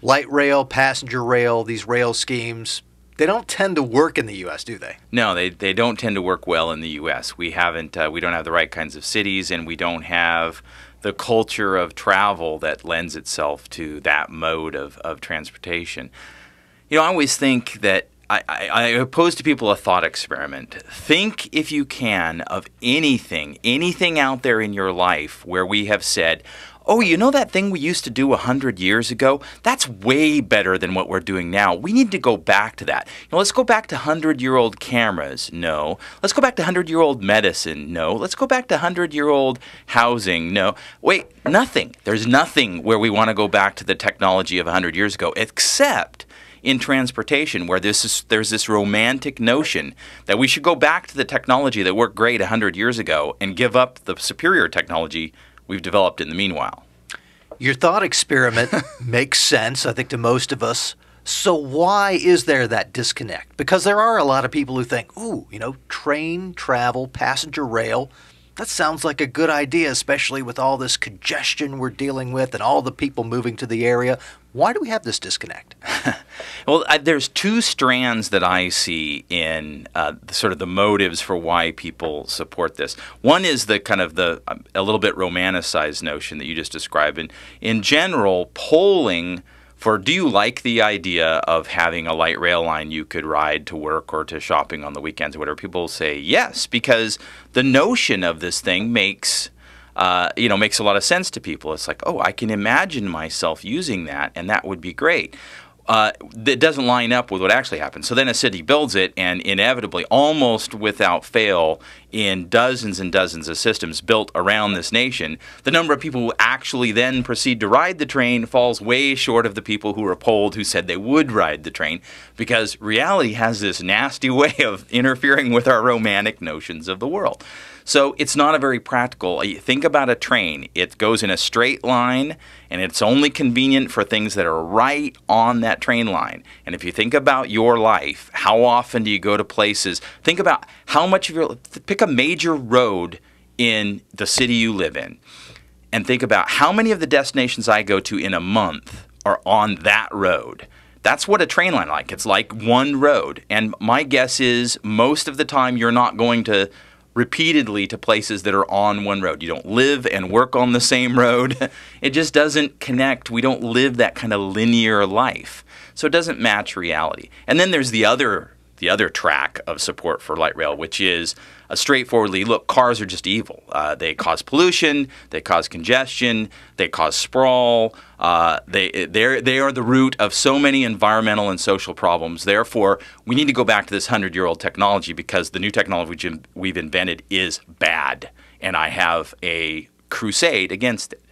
light rail, passenger rail, these rail schemes, they don't tend to work in the U.S., do they? No, they don't tend to work well in the U.S. We don't have the right kinds of cities, and we don't have the culture of travel that lends itself to that mode of transportation. You know, I always think that I pose to people a thought experiment. Think, if you can, of anything out there in your life where we have said, oh, you know that thing we used to do 100 years ago? That's way better than what we're doing now. We need to go back to that. You know, let's go back to 100-year-old cameras. No. Let's go back to 100-year-old medicine. No. Let's go back to 100-year-old housing. No. Wait, nothing. There's nothing where we want to go back to the technology of 100 years ago, except in transportation, where there's this romantic notion that we should go back to the technology that worked great 100 years ago and give up the superior technology we've developed in the meanwhile. Your thought experiment makes sense, I think, to most of us. So why is there that disconnect? Because there are a lot of people who think, ooh, you know, train, travel, passenger rail, that sounds like a good idea, especially with all this congestion we're dealing with and all the people moving to the area. Why do we have this disconnect? Well, there's two strands that I see in sort of the motives for why people support this. One is the kind of a little bit romanticized notion that you just described. And in general, polling for do you like the idea of having a light rail line you could ride to work or to shopping on the weekends or whatever, people say yes, because the notion of this thing makes a lot of sense to people. It's like, oh, I can imagine myself using that, and that would be great. That doesn't line up with what actually happens. So then a city builds it, and inevitably, almost without fail, in dozens and dozens of systems built around this nation, the number of people who actually then proceed to ride the train falls way short of the people who were polled who said they would ride the train, because reality has this nasty way of interfering with our romantic notions of the world. So it's not a very practical. You think about a train. It goes in a straight line, and it's only convenient for things that are right on that train line. And if you think about your life, how often do you go to places? Think about how much of your, pick a major road in the city you live in, and think about how many of the destinations I go to in a month are on that road. That's what a train line like. It's like one road. And my guess is most of the time you're not going to repeatedly to places that are on one road. You don't live and work on the same road. It just doesn't connect. We don't live that kind of linear life. So it doesn't match reality. And then there's the other track of support for light rail, which is a straightforwardly, look, cars are just evil. They cause pollution, they cause congestion, they cause sprawl. They are the root of so many environmental and social problems. Therefore, we need to go back to this 100-year-old technology because the new technology we've invented is bad, and I have a crusade against it.